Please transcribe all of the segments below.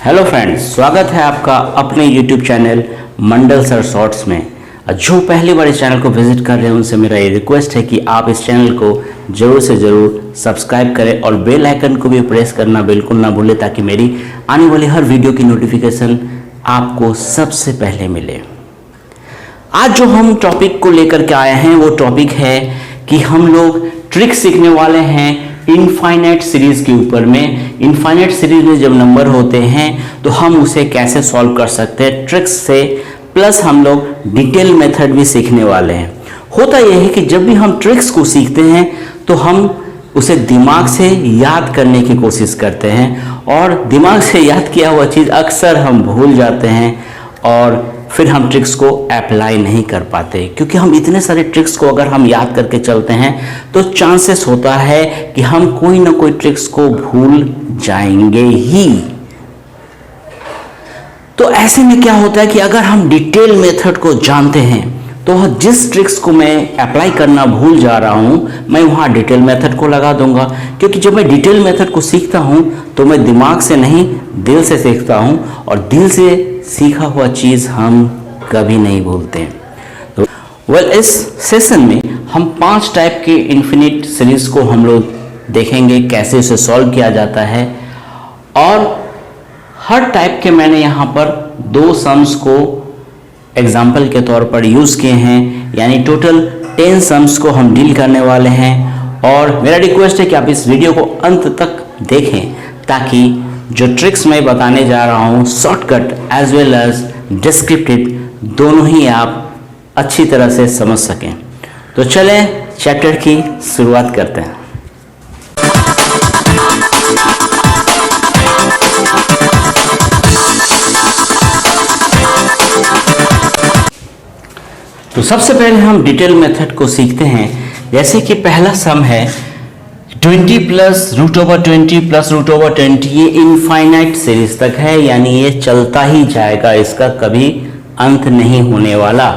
Hello friends, स्वागत है आपका अपने यूट्यूब चैनल मंडल सर शॉर्ट्स में। जो पहली बार इस चैनल को विजिट कर रहे हैं उनसे मेरा ये रिक्वेस्ट है कि आप इस चैनल को ज़रूर से ज़रूर सब्सक्राइब करें और बेल आइकन को भी प्रेस करना बिल्कुल ना भूलें ताकि मेरी आने वाली हर वीडियो की नोटिफिकेशन आपको सबसे पहले मिले। आज जो हम टॉपिक को लेकर के आए हैं वो टॉपिक है कि हम लोग ट्रिक सीखने वाले हैं इनफाइनाइट सीरीज के ऊपर में। इनफाइनाइट सीरीज में जब नंबर होते हैं तो हम उसे कैसे सॉल्व कर सकते हैं ट्रिक्स से, प्लस हम लोग डिटेल मेथड भी सीखने वाले हैं। होता यह है कि जब भी हम ट्रिक्स को सीखते हैं तो हम उसे दिमाग से याद करने की कोशिश करते हैं और दिमाग से याद किया हुआ चीज़ अक्सर हम भूल जाते हैं और फिर हम ट्रिक्स को अप्लाई नहीं कर पाते, क्योंकि हम इतने सारे ट्रिक्स को अगर हम याद करके चलते हैं तो चांसेस होता है कि हम कोई ना कोई ट्रिक्स को भूल जाएंगे ही। तो ऐसे में क्या होता है कि अगर हम डिटेल मेथड को जानते हैं तो जिस ट्रिक्स को मैं अप्लाई करना भूल जा रहा हूं मैं वहां डिटेल मेथड को लगा दूंगा, क्योंकि जब मैं डिटेल मेथड को सीखता हूं तो मैं दिमाग से नहीं दिल से सीखता हूं और दिल से सीखा हुआ चीज़ हम कभी नहीं भूलते। तो इस सेशन में हम 5 टाइप के इन्फिनिट सीरीज को हम लोग देखेंगे कैसे उसे सॉल्व किया जाता है, और हर टाइप के मैंने यहाँ पर 2 सम्स को एग्जाम्पल के तौर पर यूज़ किए हैं, यानी टोटल 10 सम्स को हम डील करने वाले हैं। और मेरा रिक्वेस्ट है कि आप इस वीडियो को अंत तक देखें ताकि जो ट्रिक्स मैं बताने जा रहा हूँ shortcut as well as descriptive दोनों ही आप अच्छी तरह से समझ सकें। तो चलें चैप्टर की शुरुआत करते हैं। तो सबसे पहले हम डिटेल मेथड को सीखते हैं। जैसे कि पहला सम है 20 plus root over 20 plus root over 20, ये इनफाइनाइट सीरीज तक है, यानी ये चलता ही जाएगा, इसका कभी अंत नहीं होने वाला।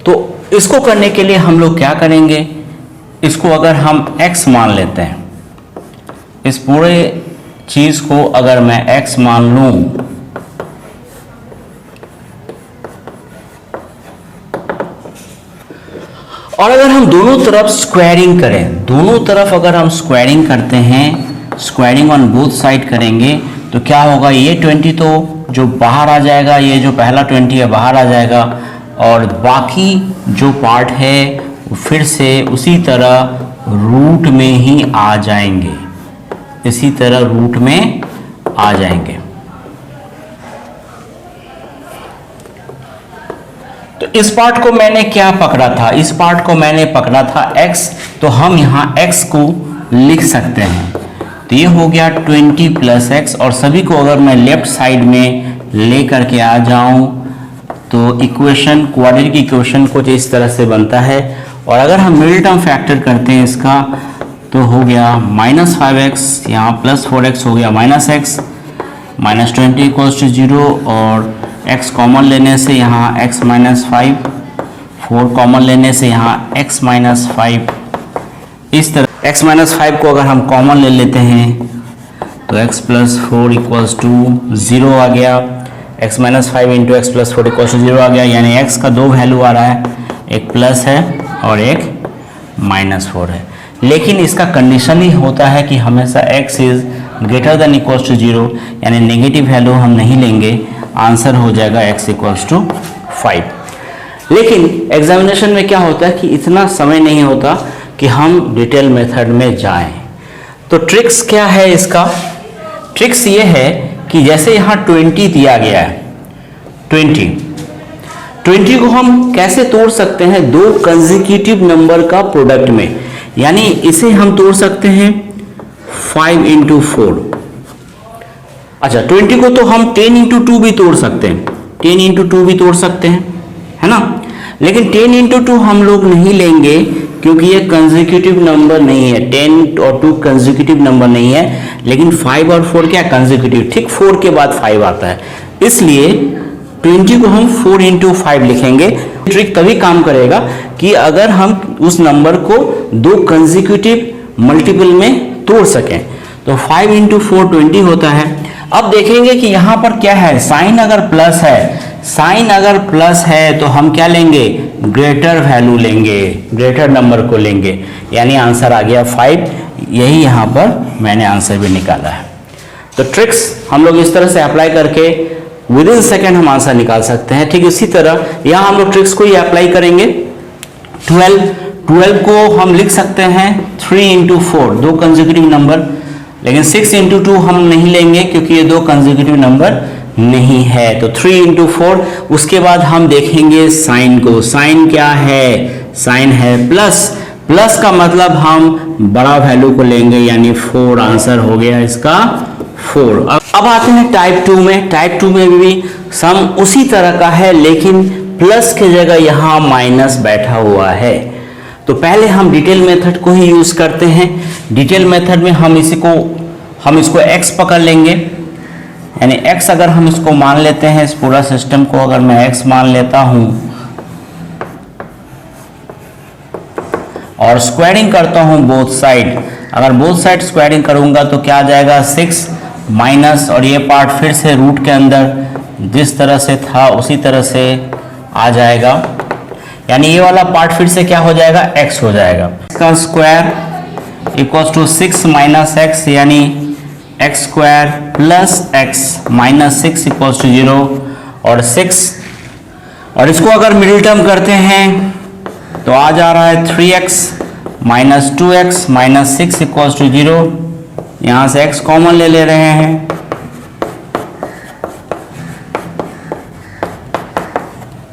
तो इसको करने के लिए हम लोग क्या करेंगे, इसको अगर हम x मान लेते हैं, इस पूरे चीज़ को अगर मैं x मान लूँ और अगर हम दोनों तरफ स्क्वायरिंग करें, दोनों तरफ अगर हम स्क्वायरिंग करते हैं, स्क्वायरिंग ऑन बोथ साइड करेंगे तो क्या होगा, ये 20 तो जो बाहर आ जाएगा, ये जो पहला 20 है बाहर आ जाएगा और बाकी जो पार्ट है वो फिर से उसी तरह रूट में ही आ जाएंगे, इसी तरह रूट में आ जाएंगे। तो इस पार्ट को मैंने क्या पकड़ा था, इस पार्ट को मैंने पकड़ा था x, तो हम यहाँ x को लिख सकते हैं। तो ये हो गया 20 प्लस x, और सभी को अगर मैं लेफ्ट साइड में ले करके आ जाऊं तो इक्वेशन, क्वाड्रेटिक इक्वेशन कुछ इस तरह से बनता है। और अगर हम मिडिल टर्म फैक्टर करते हैं इसका तो हो गया -5x, यहाँ प्लस 4x हो गया -x, -20 इक्वल्स टू 0, और x कॉमन लेने से यहाँ x माइनस 5, 4 कॉमन लेने से यहाँ x माइनस 5, इस तरह x माइनस 5 को अगर हम कॉमन ले लेते हैं तो x प्लस 4 इक्वल्स टू 0 आ गया, x minus 5 into x plus 4 equals to 0 आ गया, यानी x का 2 वैल्यू आ रहा है, एक प्लस है और एक -4 है। लेकिन इसका कंडीशन ही होता है कि हमेशा x is greater than equals to 0, यानी नेगेटिव वैल्यू हम नहीं लेंगे, आंसर हो जाएगा x इक्वल्स टू 5। लेकिन एग्जामिनेशन में क्या होता है कि इतना समय नहीं होता कि हम डिटेल मेथड में जाएं। तो ट्रिक्स क्या है इसका, ट्रिक्स ये है कि जैसे यहाँ 20 दिया गया है, 20 को हम कैसे तोड़ सकते हैं, 2 कंसेक्यूटिव नंबर का प्रोडक्ट में, यानी इसे हम तोड़ सकते हैं 5 इंटू 4। अच्छा, 20 को तो हम 10 इंटू 2 भी तोड़ सकते हैं, 10 इंटू 2 भी तोड़ सकते हैं, है ना। लेकिन 10 इंटू 2 हम लोग नहीं लेंगे क्योंकि ये कंसेक्यूटिव नंबर नहीं है, 10 और 2 कंसेक्यूटिव नंबर नहीं है, लेकिन 5 और 4 क्या कंसेक्यूटिव, ठीक 4 के बाद 5 आता है, इसलिए 20 को हम 4 इंटू 5 लिखेंगे। ट्रिक तभी काम करेगा कि अगर हम उस नंबर को 2 कंसेक्यूटिव मल्टीपल में तोड़ सकें। तो 5 इंटू 4 20 होता है। अब देखेंगे कि यहाँ पर क्या है, साइन अगर प्लस है, साइन अगर प्लस है तो हम क्या लेंगे, ग्रेटर वैल्यू लेंगे, ग्रेटर नंबर को लेंगे, यानी आंसर आ गया 5। यही यहाँ पर मैंने आंसर भी निकाला है। तो ट्रिक्स हम लोग इस तरह से अप्लाई करके विद इन सेकेंड हम आंसर निकाल सकते हैं। ठीक इसी तरह यहाँ हम लोग ट्रिक्स को ही अप्लाई करेंगे। 12 को हम लिख सकते हैं 3 into 4, दो कंसेक्यूटिव नंबर, लेकिन 6 into 2 हम नहीं लेंगे क्योंकि ये दो कंसेक्यूटिव नंबर नहीं है। तो 3 into 4, उसके बाद हम देखेंगे साइन को। साइन क्या है, साइन है प्लस, प्लस का मतलब हम बड़ा वैल्यू को लेंगे, यानी 4 आंसर हो गया इसका 4। अब आते हैं टाइप 2 में। टाइप 2 में भी सम उसी तरह का है, लेकिन प्लस की जगह यहाँ माइनस बैठा हुआ है। तो पहले हम डिटेल मेथड को ही यूज करते हैं। डिटेल मेथड में हम इसको x पकड़ लेंगे, यानी x अगर हम इसको मान लेते हैं, इस पूरा सिस्टम को अगर मैं x मान लेता हूं और स्क्वायरिंग करता हूं बोथ साइड, अगर बोथ साइड स्क्वायरिंग करूंगा तो क्या आ जाएगा 6 माइनस, और ये पार्ट फिर से रूट के अंदर जिस तरह से था उसी तरह से आ जाएगा, यानी ये वाला पार्ट फिर से क्या हो जाएगा, x हो जाएगा। इसका square equals to 6 minus x, यानी x square plus x minus 6 equals to 0 और 6, और इसको अगर मिडिल टर्म करते हैं तो आ जा रहा है 3x minus 2x minus 6 equals to 0। यहां से x कॉमन ले ले रहे हैं,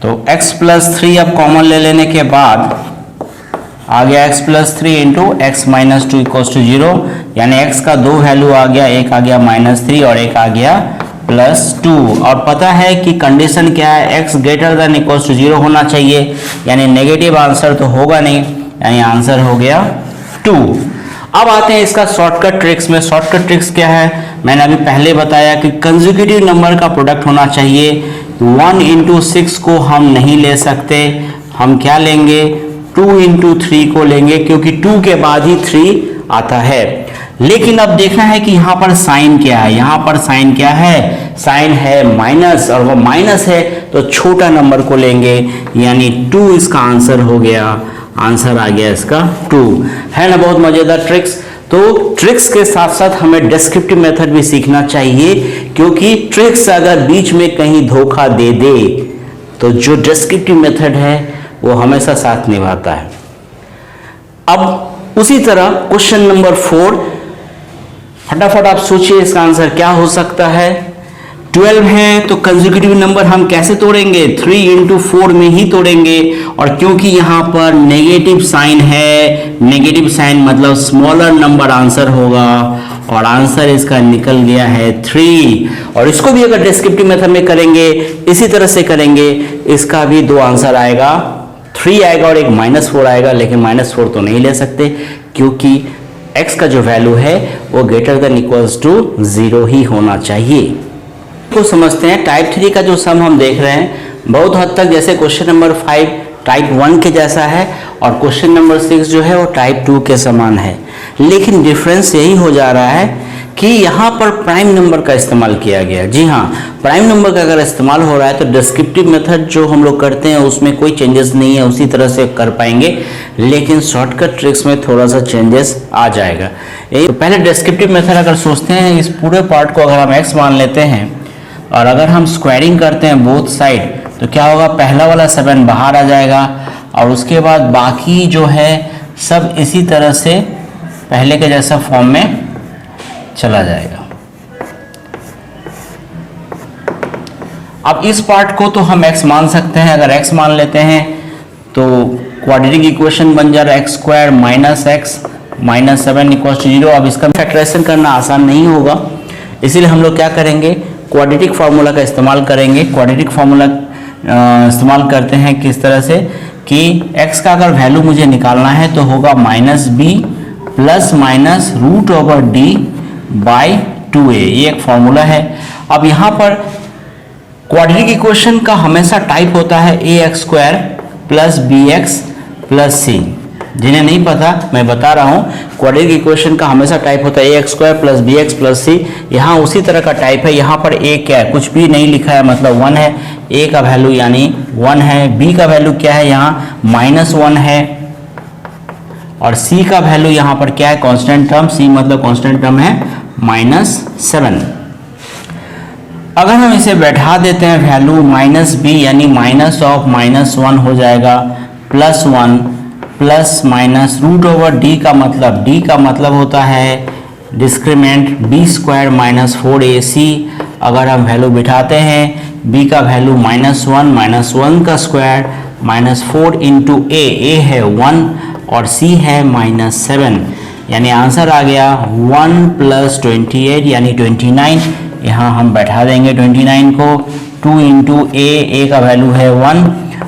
तो x प्लस 3 अब कॉमन ले लेने के बाद आ गया x plus 3 into x minus 2 equals to 0, यानी x का दो वैल्यू आ गया, एक आ गया -3 और एक आ गया +2। और पता है कि कंडीशन क्या है, x greater than equals to 0 होना चाहिए, यानी नेगेटिव आंसर तो होगा नहीं, यानी आंसर हो गया 2। अब आते हैं इसका शॉर्टकट ट्रिक्स में। शॉर्टकट ट्रिक्स क्या है, मैंने अभी पहले बताया कि कंसेक्यूटिव नंबर का प्रोडक्ट होना चाहिए। 1 into 6 को हम नहीं ले सकते, हम क्या लेंगे, 2 into 3 को लेंगे, क्योंकि 2 के बाद ही 3 आता है। लेकिन अब देखना है कि यहाँ पर साइन क्या है, यहाँ पर साइन क्या है, साइन है माइनस, और वो माइनस है तो छोटा नंबर को लेंगे, यानी 2 इसका आंसर हो गया, आंसर आ गया इसका 2। है ना बहुत मजेदार ट्रिक्स। तो ट्रिक्स के साथ साथ हमें डिस्क्रिप्टिव मेथड भी सीखना चाहिए, क्योंकि ट्रिक्स अगर बीच में कहीं धोखा दे दे तो जो डिस्क्रिप्टिव मेथड है वो हमेशा साथ निभाता है। अब उसी तरह क्वेश्चन नंबर 4, फटाफट आप सोचिए इसका आंसर क्या हो सकता है। 12 है तो कंसेक्यूटिव नंबर हम कैसे तोड़ेंगे, 3 into 4 में ही तोड़ेंगे, और क्योंकि यहाँ पर नेगेटिव साइन है, नेगेटिव साइन मतलब स्मॉलर नंबर आंसर होगा, और आंसर इसका निकल गया है 3। और इसको भी अगर डिस्क्रिप्टिव मेथड में करेंगे, इसी तरह से करेंगे, इसका भी दो आंसर आएगा, 3 आएगा और एक -4 आएगा, लेकिन -4 तो नहीं ले सकते क्योंकि x का जो वैल्यू है वो ग्रेटर देन इक्वल्स टू 0 ही होना चाहिए। को समझते हैं। टाइप 3 का जो सम हम देख रहे हैं बहुत हद तक जैसे क्वेश्चन नंबर 5 टाइप 1 के जैसा है, और क्वेश्चन नंबर 6 जो है वो टाइप 2 के समान है, लेकिन डिफरेंस यही हो जा रहा है कि यहाँ पर प्राइम नंबर का इस्तेमाल किया गया। जी हाँ, प्राइम नंबर का अगर इस्तेमाल हो रहा है तो डिस्क्रिप्टिव मेथड जो हम लोग करते हैं उसमें कोई चेंजेस नहीं है, उसी तरह से कर पाएंगे, लेकिन शॉर्टकट ट्रिक्स में थोड़ा सा चेंजेस आ जाएगा। तो पहले डिस्क्रिप्टिव मेथड अगर सोचते हैं, इस पूरे पार्ट को अगर हम x मान लेते हैं और अगर हम स्क्वायरिंग करते हैं बोथ साइड, तो क्या होगा, पहला वाला 7 बाहर आ जाएगा, और उसके बाद बाकी जो है सब इसी तरह से पहले के जैसा फॉर्म में चला जाएगा। अब इस पार्ट को तो हम x मान सकते हैं, अगर x मान लेते हैं तो क्वाड्रेटिक इक्वेशन बन जा रहा है x square minus x minus 7 equals to 0। अब इसका फैक्टराइजेशन करना आसान नहीं होगा, इसीलिए हम लोग क्या करेंगे, क्वाड्रेटिक फार्मूला का इस्तेमाल करेंगे। क्वाड्रेटिक फार्मूला इस्तेमाल करते हैं किस तरह से कि x का अगर वैल्यू मुझे निकालना है तो होगा -b plus minus √d by 2a, ये एक फॉर्मूला है। अब यहाँ पर क्वाड्रेटिक इक्वेशन का हमेशा टाइप होता है ax square plus bx plus c, जिन्हें नहीं पता मैं बता रहा हूँ, क्वाड्रेटिक इक्वेशन का हमेशा टाइप होता है ax² + bx + c। यहाँ उसी तरह का टाइप है। यहाँ पर a क्या है, कुछ भी नहीं लिखा है, मतलब 1 है। a का वैल्यू यानी 1 है, b का वैल्यू क्या है, यहाँ -1 है, और c का वैल्यू यहाँ पर क्या है, कांस्टेंट टर्म। c मतलब कांस्टेंट टर्म है -7। अगर हम इसे बैठा देते हैं वैल्यू -b यानी -1 हो जाएगा, +1 प्लस माइनस √d का मतलब होता है डिस्क्रीमेंट b² - 4ac। अगर हम वैल्यू बिठाते हैं, b का वैल्यू -1 - 1 का स्क्वायर -4 × a है 1 और c है -7, यानी आंसर आ गया 1 + 28 यानी 29। यहाँ हम बैठा देंगे 29 को। 2 × a का वैल्यू है 1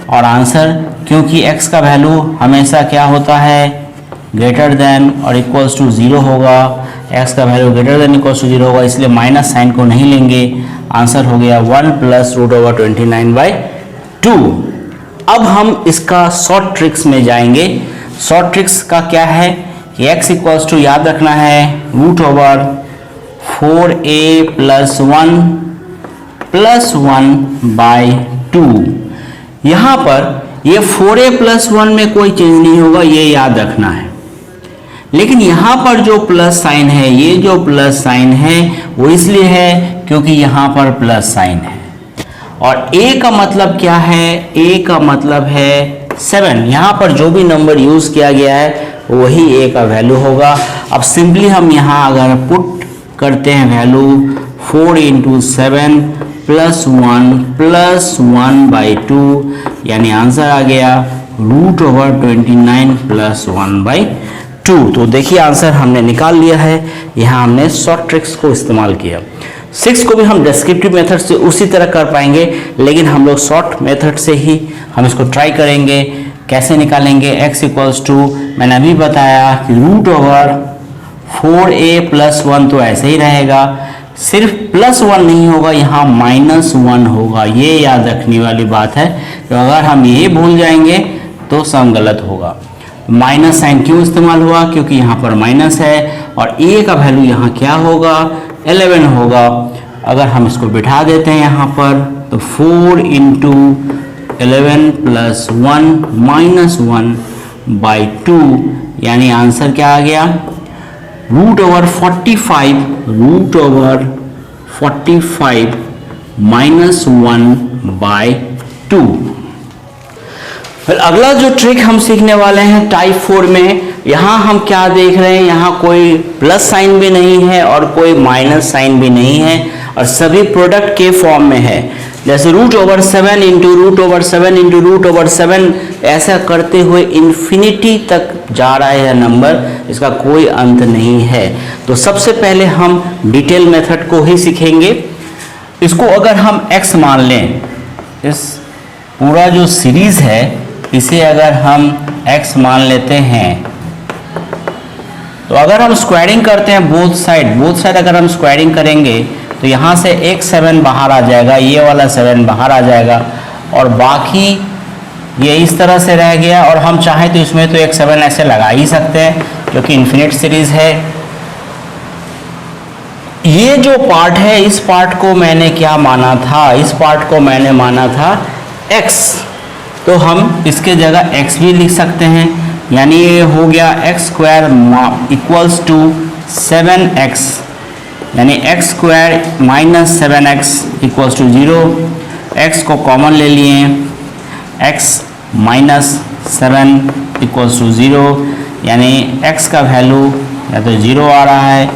और आंसर, क्योंकि x का वैल्यू हमेशा क्या होता है, ग्रेटर देन और इक्वल्स टू 0 होगा। x का value greater than equals to 0 होगा, इसलिए माइनस साइन को नहीं लेंगे। आंसर हो गया 1 + √29/2। अब हम इसका शॉर्ट ट्रिक्स में जाएंगे। शॉर्ट ट्रिक्स का क्या है कि x इक्वल्स टू याद रखना है √4a + 1 + 1/2। यहाँ पर ये 4a + 1 में कोई चेंज नहीं होगा, ये याद रखना है। लेकिन यहाँ पर जो प्लस साइन है, ये जो प्लस साइन है वो इसलिए है क्योंकि यहाँ पर प्लस साइन है। और a का मतलब क्या है, a का मतलब है 7। यहाँ पर जो भी नंबर यूज किया गया है वही a का वैल्यू होगा। अब सिंपली हम यहाँ अगर पुट करते हैं वैल्यू 4 × 7 + 1 + 1/2, यानी आंसर आ गया √29 + 1/2। तो देखिए आंसर हमने निकाल लिया है। यहाँ हमने शॉर्ट ट्रिक्स को इस्तेमाल किया। 6 को भी हम डिस्क्रिप्टिव मेथड से उसी तरह कर पाएंगे, लेकिन हम लोग शॉर्ट मेथड से ही हम इसको ट्राई करेंगे। कैसे निकालेंगे, x इक्वल्स टू मैंने अभी बताया कि √4a + 1 तो ऐसे ही रहेगा, सिर्फ +1 नहीं होगा, यहाँ -1 होगा। ये याद रखने वाली बात है, तो अगर हम ये भूल जाएंगे तो सम गलत होगा। माइनस साइन क्यों इस्तेमाल हुआ, क्योंकि यहाँ पर माइनस है और a का वैल्यू यहाँ क्या होगा, 11 होगा। अगर हम इसको बिठा देते हैं यहाँ पर तो 4 × 11 + 1 - 1/2, यानी आंसर क्या आ गया √45 -1/2। फिर अगला जो ट्रिक हम सीखने वाले हैं टाइप 4 में, यहाँ हम क्या देख रहे हैं, यहाँ कोई प्लस साइन भी नहीं है और कोई माइनस साइन भी नहीं है और सभी प्रोडक्ट के फॉर्म में है। जैसे √7 × √7 × √7 ऐसा करते हुए इन्फिनिटी तक जा रहा है यह नंबर, इसका कोई अंत नहीं है। तो सबसे पहले हम डिटेल मेथड को ही सीखेंगे। इसको अगर हम x मान लें, इस पूरा जो सीरीज है इसे अगर हम x मान लेते हैं, तो अगर हम स्क्वायरिंग करते हैं बोथ साइड अगर हम स्क्वायरिंग करेंगे तो यहाँ से एक 7 बाहर आ जाएगा, ये वाला 7 बाहर आ जाएगा और बाकी ये इस तरह से रह गया। और हम चाहें तो इसमें तो एक 7 ऐसे लगा ही सकते हैं, जो कि इन्फिनिट सीरीज है। ये जो पार्ट है, इस पार्ट को मैंने क्या माना था, इस पार्ट को मैंने माना था x, तो हम इसके जगह x भी लिख सकते हैं, यानी ये हो गया x² = 7x, यानी x² - 7x = 0। x को कॉमन ले लिए, x - 7 = 0, यानी x का वैल्यू या तो 0 आ रहा है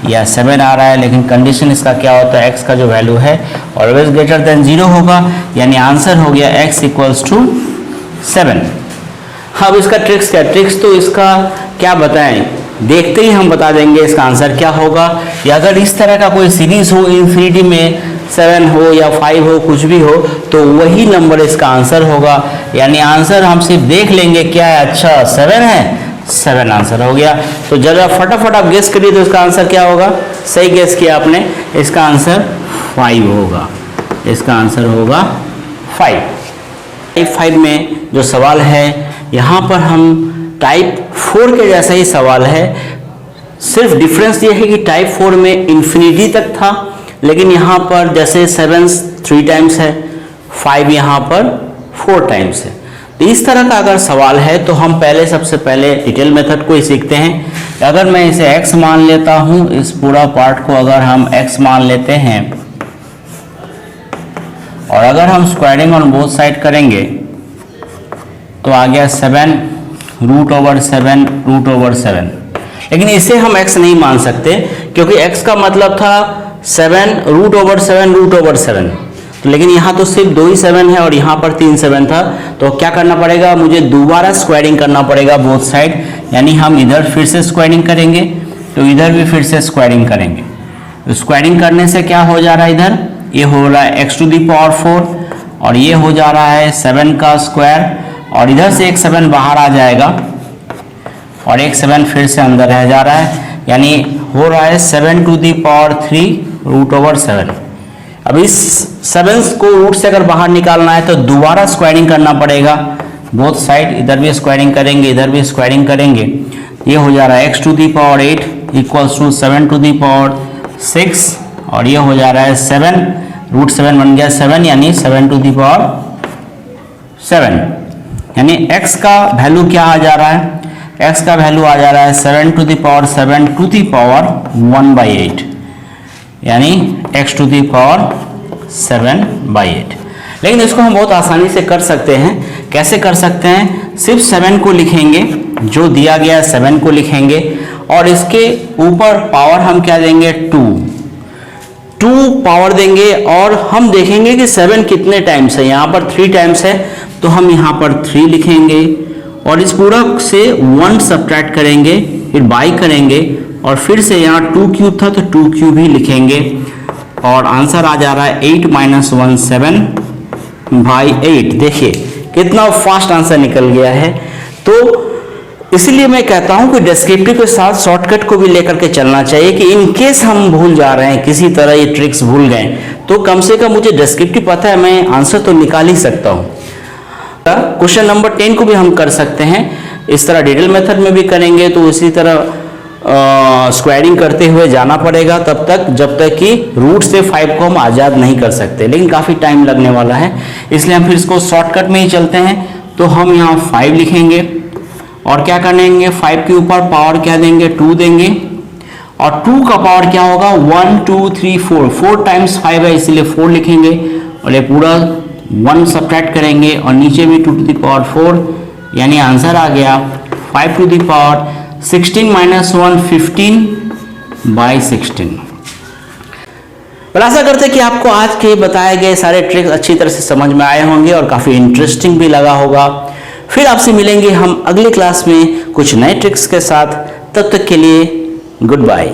या 7 आ रहा है, लेकिन कंडीशन इसका क्या होता है, x का जो वैल्यू है ऑलवेज ग्रेटर देन 0 होगा, यानी आंसर हो गया x = 7। अब इसका ट्रिक्स क्या, ट्रिक्स तो इसका क्या बताएं, देखते ही हम बता देंगे इसका आंसर क्या होगा। या अगर इस तरह का कोई सीरीज हो, इन्फिनिटी में 7 हो या 5 हो, कुछ भी हो, तो वही नंबर इसका आंसर होगा। यानी आंसर हम सिर्फ देख लेंगे क्या है, अच्छा 7 है, 7 आंसर हो गया। तो जरा फटाफट आप गेस करिए तो इसका आंसर क्या होगा। सही गेस किया आपने, इसका आंसर 5 होगा, इसका आंसर होगा 5। 5 में जो सवाल है, यहाँ पर हम टाइप 4 के जैसा ही सवाल है, सिर्फ डिफरेंस ये है कि टाइप 4 में इन्फिनिटी तक था, लेकिन यहाँ पर जैसे 7 3 टाइम्स है, 5 यहाँ पर 4 टाइम्स है। तो इस तरह का अगर सवाल है तो हम पहले सबसे पहले डिटेल मेथड को ही सीखते हैं। अगर मैं इसे x मान लेता हूँ, इस पूरा पार्ट को अगर हम x मान लेते हैं और अगर हम स्क्वायरिंग ऑन बोथ साइड करेंगे तो आ गया 7 √7 लेकिन इसे हम x नहीं मान सकते क्योंकि x का मतलब था 7 √7 तो लेकिन यहाँ तो सिर्फ 2 ही 7 है और यहाँ पर 3 7 था, तो क्या करना पड़ेगा, मुझे दोबारा स्क्वायरिंग करना पड़ेगा बोथ साइड, यानी हम इधर फिर से स्क्वायरिंग करेंगे तो इधर भी फिर से स्क्वायरिंग करेंगे। तो स्क्वायरिंग करने से क्या हो जा रहा है, इधर ये हो रहा है x⁴ और ये हो जा रहा है 7 का स्क्वायर और इधर से एक 7 बाहर आ जाएगा और एक 7 फिर से अंदर रह जा रहा है, यानी हो रहा है 7⁻³ √7। अब इस 7 को रूट से अगर बाहर निकालना है तो दोबारा स्क्वायरिंग करना पड़ेगा बोथ साइड, इधर भी स्क्वायरिंग करेंगे इधर भी स्क्वायरिंग करेंगे। ये हो जा रहा है x⁸ = 7⁻6 और ये हो जा रहा है 7 √7 बन गया 7 यानी 7⁻7 यानी x का वैल्यू क्या आ जा रहा है, x का वैल्यू आ जा रहा है 7⁻7⁸ यानी x⁸ लेकिन इसको हम बहुत आसानी से कर सकते हैं। कैसे कर सकते हैं, सिर्फ 7 को लिखेंगे, जो दिया गया 7 को लिखेंगे और इसके ऊपर पावर हम क्या देंगे 2 पावर देंगे और हम देखेंगे कि 7 कितने टाइम्स है, यहाँ पर 3 टाइम्स है तो हम यहाँ पर 3 लिखेंगे और इस पूरा से 1 सब्ट्रैक्ट करेंगे, फिर बाई करेंगे और फिर से यहाँ 2³ था तो 2³ ही लिखेंगे और आंसर आ जा रहा है 8 - 1 7/8। देखिए कितना फास्ट आंसर निकल गया है। तो इसलिए मैं कहता हूं कि डिस्क्रिप्टिव के साथ शॉर्टकट को भी लेकर के चलना चाहिए कि इन केस हम भूल जा रहे हैं, किसी तरह ये ट्रिक्स भूल गए तो कम से कम मुझे डिस्क्रिप्टिव पता है, मैं आंसर तो निकाल ही सकता हूं। क्वेश्चन नंबर 10 को भी हम कर सकते हैं, इस तरह डिटेल मेथड में भी करेंगे तो इसी तरह स्क्वायरिंग करते हुए जाना पड़ेगा तब तक जब तक कि रूट से 5 को हम आज़ाद नहीं कर सकते, लेकिन काफ़ी टाइम लगने वाला है, इसलिए हम फिर इसको शॉर्टकट में ही चलते हैं। तो हम यहाँ 5 लिखेंगे और क्या करेंगे, 5 के ऊपर पावर क्या देंगे 2 देंगे और 2 का पावर क्या होगा 1 2 3 4 टाइम्स 5 है इसलिए 4 लिखेंगे और ये पूरा 1 सब्ट्रैक्ट करेंगे और नीचे भी 2⁴ यानी आंसर आ गया 5⁻16 - 1 15/16। पर आशा करते हैं कि आपको आज के बताए गए सारे ट्रिक्स अच्छी तरह से समझ में आए होंगे और काफ़ी इंटरेस्टिंग भी लगा होगा। फिर आपसे मिलेंगे हम अगली क्लास में कुछ नए ट्रिक्स के साथ, तब तक के लिए गुड बाय।